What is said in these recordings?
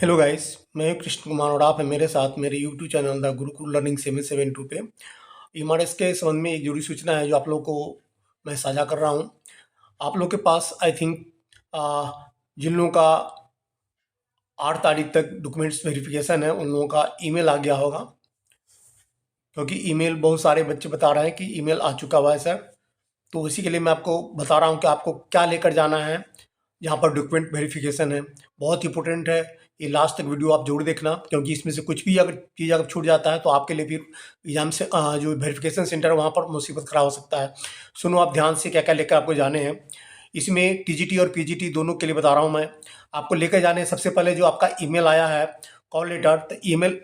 Hello guys, मैं हूं कृष्ण कुमार और आप हैं मेरे साथ मेरे YouTube channel the Gurukul learning 772 पे। एमआरएस के संबंध में एक जरूरी सूचना है जो आप लोगों को मैं साझा कर रहा हूं। आप लोग के पास आई थिंक जिन लोगों का 8 तारीख तक डॉक्यूमेंट्स वेरिफिकेशन है उन लोगों का ईमेल आ गया होगा, क्योंकि ईमेल बहुत सारे बच्चे बता रहे हैं कि ईमेल आ चुका हुआ है सर। तो इसी के लिए मैं आपको बता रहा हूँ कि आपको क्या लेकर जाना है यहाँ पर डॉक्यूमेंट वेरिफिकेशन है। बहुत इंपॉर्टेंट है, ये लास्ट तक वीडियो आप जरूर देखना, क्योंकि इसमें से कुछ भी अगर चीज़ अगर छूट जाता है तो आपके लिए फिर एग्जाम से जो वेरिफिकेशन सेंटर है वहाँ पर मुसीबत खड़ा हो सकता है। सुनो आप ध्यान से क्या क्या लेकर आपको जाने हैं। इसमें टीजीटी और पीजीटी दोनों के लिए बता रहा हूँ मैं। आपको लेकर जाने हैं सबसे पहले जो आपका ईमेल आया है कॉल लेटर, तो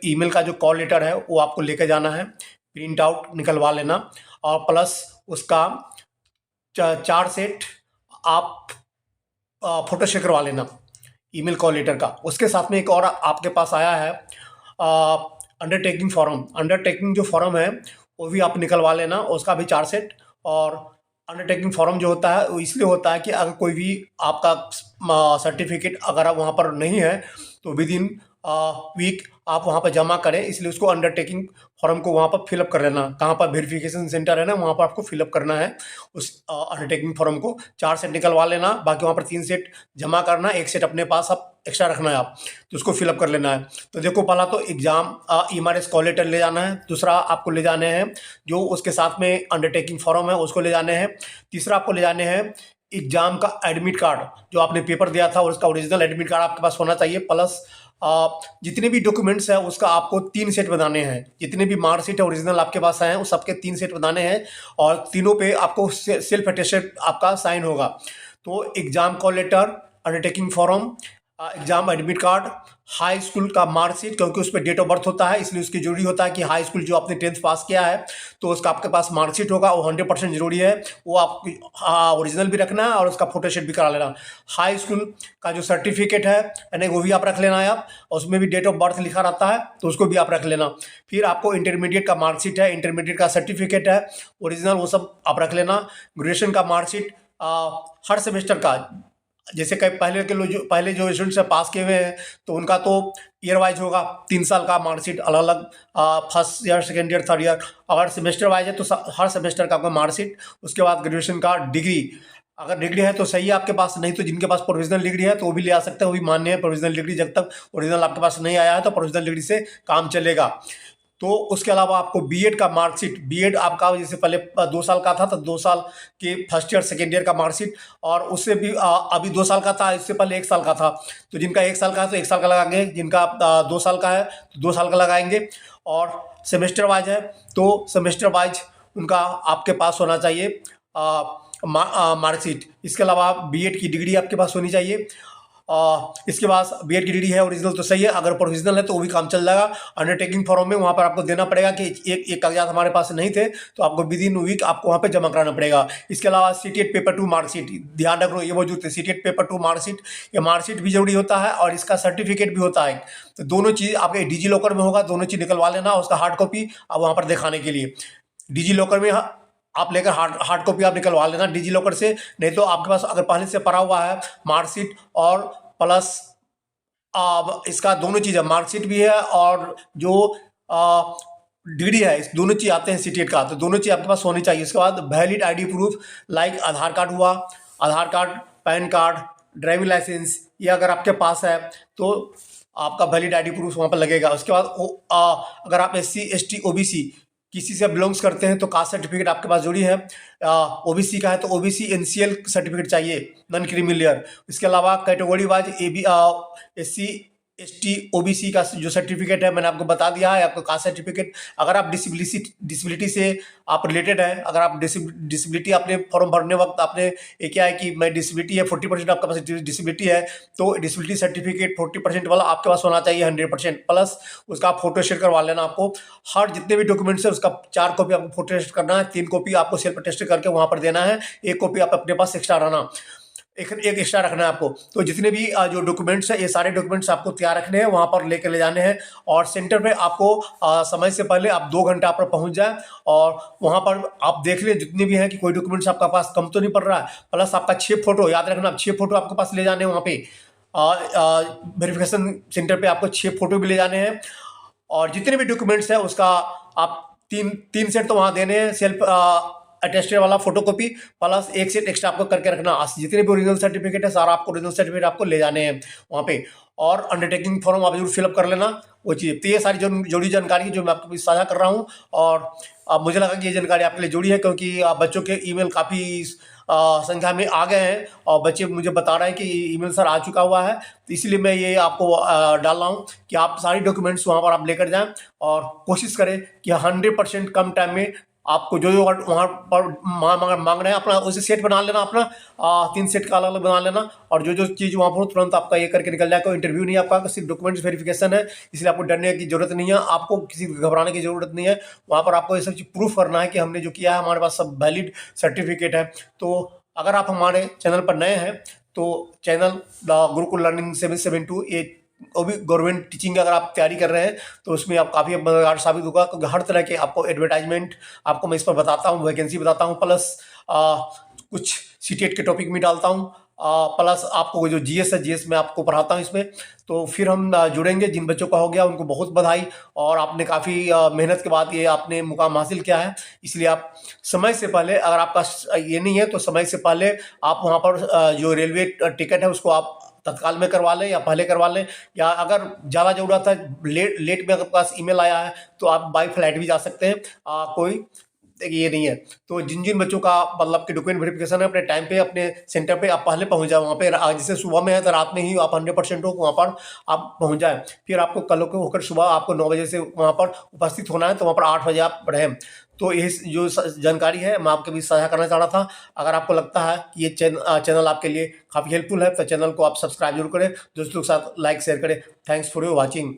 ईमेल का जो कॉल लेटर है वो आपको लेकर जाना है, प्रिंट आउट निकलवा लेना, और प्लस उसका 4 सेट आप फोटो शेयर करवा लेना ईमेल कॉल लेटर का। उसके साथ में एक और आपके पास आया है अंडरटेकिंग फॉर्म। अंडरटेकिंग जो फॉर्म है वो भी आप निकलवा लेना, उसका भी 4 सेट। और अंडरटेकिंग फॉर्म जो होता है वो इसलिए होता है कि अगर कोई भी आपका सर्टिफिकेट अगर आप वहाँ पर नहीं है तो विद इन वीक आप वहाँ पर जमा करें, इसलिए उसको अंडरटेकिंग फॉर्म को वहाँ पर फिलअप कर लेना। कहाँ पर वेरिफिकेशन सेंटर है ना वहाँ पर आपको फिलअप करना है उस अंडरटेकिंग फॉर्म को। 4 सेट निकलवा लेना, बाकी वहाँ पर 3 सेट जमा करना, 1 सेट अपने पास आप एक्स्ट्रा रखना है आप, तो उसको फिलअप कर लेना है। तो देखो पहला तो एग्जाम एमआरएस कॉल लेटर ले जाना है, दूसरा आपको ले जाने हैं जो उसके साथ में अंडरटेकिंग फॉर्म है उसको ले जाने हैं, तीसरा आपको ले जाने हैं एग्जाम का एडमिट कार्ड, जो आपने पेपर दिया था और उसका ओरिजिनल एडमिट कार्ड आपके पास होना चाहिए, प्लस जितने भी डॉक्यूमेंट्स हैं उसका आपको 3 सेट बनाने हैं। जितने भी मार्कशीट है ओरिजिनल आपके पास आए हैं उस सबके 3 सेट बनाने हैं, और तीनों पे आपको सेल्फ अटेस्टेड आपका साइन होगा। तो exam call letter, undertaking form, exam admit card, high school का मार्कशीट, क्योंकि उस पर डेट ऑफ बर्थ होता है इसलिए उसकी जरूरी होता है कि हाई स्कूल जो आपने 10th पास किया है तो उसका आपके पास मार्कशीट होगा, वो 100% जरूरी है। वो आप ओरिजिनल भी रखना है और उसका फोटोशूट भी करा लेना। हाई स्कूल का जो सर्टिफिकेट है यानी वो भी आप रख लेना है आप, और उसमें भी डेट ऑफ बर्थ लिखा रहता है तो उसको भी आप रख लेना। फिर आपको इंटरमीडिएट का मार्कशीट है, इंटरमीडिएट का सर्टिफिकेट है ओरिजिनल, वो सब आप रख लेना। ग्रेजुएशन का मार्कशीट हर सेमेस्टर का, जैसे कई पहले के लोग जो पहले जो स्टूडेंट्स से पास किए हुए हैं तो उनका तो ईयर वाइज होगा, 3 साल का मार्कशीट अलग अलग, first year, second year, third year. अगर सेमेस्टर वाइज है तो हर सेमेस्टर का आपका मार्कशीट। उसके बाद ग्रेजुएशन का डिग्री, अगर डिग्री है तो सही है आपके पास, नहीं तो जिनके पास प्रोविजनल डिग्री है तो वो भी ले आ सकते हैं, वो भी मान्य है। प्रोविजनल डिग्री जब तक ओरिजिनल आपके पास नहीं आया है तो प्रोविजनल डिग्री से काम चलेगा। तो उसके अलावा आपको बीएड का मार्कशीट, बीएड आपका जैसे पहले 2 साल का था तो 2 साल के फर्स्ट ईयर सेकेंड ईयर का मार्कशीट, और उससे भी अभी 2 साल का था, इससे पहले 1 साल का था। तो जिनका 1 साल का है तो 1 साल का लगाएंगे, जिनका 2 साल का है तो 2 साल का लगाएंगे। और सेमेस्टर वाइज है तो सेमेस्टर वाइज उनका आपके पास होना चाहिए मार्कशीट। इसके अलावा बीएड की डिग्री आपके पास होनी चाहिए। इसके बाद बीएड की डिग्री है ओरिजिनल तो सही है, अगर प्रोविजनल है तो वो भी काम चल जाएगा। अंडरटेकिंग फॉर्म में वहाँ पर आपको देना पड़ेगा कि एक कागजात हमारे पास नहीं थे तो आपको विद इन वीक आपको वहाँ पे जमा कराना पड़ेगा। इसके अलावा सीटीएट पेपर 2 मार्कशीट, ध्यान रखो ये मौजूद है, सीटीएट पेपर 2 मार्कशीट, ये मार्कशीट भी जरूरी होता है और इसका सर्टिफिकेट भी होता है। तो दोनों चीज़ आपके डिजी लॉकर में होगा, दोनों चीज़ निकलवा लेना, उसका हार्ड कॉपी आप वहाँ पर दिखाने के लिए डिजी लॉकर में आप लेकर हार्ड कॉपी आप निकलवा लेना डिजी लॉकर से। नहीं तो आपके पास अगर पहले से पड़ा हुआ है मार्कशीट और प्लस इसका दोनों चीज़ है, मार्कशीट भी है और जो डिग्री है, इस दोनों चीज़ आते हैं सीटीएट का, तो दोनों चीज़ आपके पास होनी चाहिए। इसके बाद valid ID proof like Aadhaar card हुआ, Aadhaar card, PAN card, driving licence, ये अगर आपके पास है तो आपका वैलिड आईडी प्रूफ वहाँ पर लगेगा। उसके बाद अगर आप SC ST OBC किसी से बिलोंग्स करते हैं तो कास्ट सर्टिफिकेट आपके पास जरूरी है। ओबीसी का है तो ओबीसी एनसीएल सर्टिफिकेट चाहिए, नॉन क्रीमी लेयर। इसके अलावा category wise SC ST OBC का जो सर्टिफिकेट है मैंने आपको बता दिया है, आपको कास्ट सर्टिफिकेट। अगर आप डिसेबिलिटी से आप रिलेटेड है, अगर आप डिसेबिलिटी अपने फॉर्म भरने वक्त आपने ये क्या है कि मैं डिसेबिलिटी है 40% आपके पास डिसेबिलिटी है तो डिसेबिलिटी सर्टिफिकेट 40% वाला आपके पास होना चाहिए 100%, प्लस उसका आप फोटो शेयर करवा लेना। आपको हर जितने भी डॉक्यूमेंट्स है उसका 4 कॉपी आपको फोटो शेयर करना है, 3 कॉपी आपको सेल्फ अटेस्ट करके वहाँ पर देना है, 1 कॉपी आप अपने पास एक्स्ट्रा रहना, एक एक्स्ट्रा रखना है आपको। तो जितने भी जो डॉक्यूमेंट्स है ये सारे डॉक्यूमेंट्स आपको तैयार रखने हैं, वहाँ पर लेकर ले जाने हैं। और सेंटर पे आपको समय से पहले आप 2 घंटा पर पहुँच जाए और वहाँ पर आप देख लें जितने भी हैं कि कोई डॉक्यूमेंट्स आपका पास कम तो नहीं पड़ रहा है। प्लस आपका 6 फोटो याद रखना, 6 फोटो आपके पास ले जाने हैं वहाँ पे। वेरिफिकेशन सेंटर पे आपको 6 फ़ोटो भी ले जाने हैं और जितने भी डॉक्यूमेंट्स हैं उसका आप 3 सेट तो वहाँ देने हैं, सेल्फ अटेस्टेड वाला फोटोकॉपी प्लस 1 सेट एक्स्ट्रा आपको करके रखना। जितने भी ओरिजिनल सर्टिफिकेट है सारा आपको ओरिजिनल सर्टिफिकेट आपको ले जाने हैं वहाँ पे, और अंडरटेकिंग फॉर्म आप जरूर फिलअप कर लेना वो चीज़। तो ये सारी जो जरूरी जानकारी जो मैं आपके बीच साझा कर रहा हूँ, और मुझे लगा कि ये जानकारी आपके लिए जरूरी है क्योंकि बच्चों के ईमेल काफ़ी संख्या में आ गए हैं और बच्चे मुझे बता रहे हैं कि ईमेल सर आ चुका हुआ है। तो इसलिए मैं ये आपको डाल रहा हूँ कि आप सारी डॉक्यूमेंट्स वहाँ पर आप लेकर जाएं और कोशिश करें कि 100% कम टाइम में आपको जो वहाँ पर मांग रहे हैं अपना उसे सेट बना लेना, अपना 3 सेट का अलग अलग बना लेना, और जो चीज़ वहाँ पर तुरंत आपका ये करके निकल जाए। कोई इंटरव्यू नहीं है आपका, सिर्फ डॉक्यूमेंट्स वेरिफिकेशन है, इसलिए आपको डरने की जरूरत नहीं है, आपको किसी घबराने की जरूरत नहीं है। वहाँ पर आपको ये सब चीज़ प्रूफ करना है कि हमने जो किया है हमारे पास सब वैलिड सर्टिफिकेट है। तो अगर आप हमारे चैनल पर नए हैं तो चैनल गुरुकुल लर्निंग 772 ये वो भी गवर्नमेंट टीचिंग की अगर आप तैयारी कर रहे हैं तो उसमें आप काफ़ी मददगार साबित होगा, क्योंकि हर तरह के आपको एडवर्टाइजमेंट आपको मैं इस पर बताता हूँ, वैकेंसी बताता हूँ, प्लस कुछ सीटेट के टॉपिक भी डालता हूँ, प्लस आपको जो जीएस है जीएस में आपको पढ़ाता हूँ इसमें। तो फिर हम जुड़ेंगे। जिन बच्चों का हो गया उनको बहुत बधाई, और आपने काफ़ी मेहनत के बाद ये आपने मुकाम हासिल किया है। इसलिए आप समय से पहले, अगर आपका ये नहीं है तो समय से पहले आप वहाँ पर जो रेलवे टिकट है उसको आप तत्काल में करवा लें या पहले करवा लें, या अगर ज़्यादा ज़रूरत है लेट में अगर पास ईमेल आया है तो आप बाई फ्लाइट भी जा सकते हैं। कोई ये नहीं है। तो जिन जिन बच्चों का मतलब कि डॉक्यूमेंट वेरिफिकेशन है अपने टाइम पे अपने सेंटर पे आप पहले पहुंच जाए वहाँ पे, जैसे सुबह में है तो रात में ही आप 100% हो वहाँ पर आप पहुंच जाए। फिर आपको कल को होकर सुबह आपको 9 बजे से वहाँ पर उपस्थित होना है, तो वहाँ पर 8 बजे आप रहें। तो ये जो जानकारी है मैं आपके बीच साझा करना चाह रहा था। अगर आपको लगता है कि ये चैनल आपके लिए काफ़ी हेल्पफुल है तो चैनल को आप सब्सक्राइब जरूर करें, दोस्तों के साथ लाइक शेयर करें। Thanks for your watching.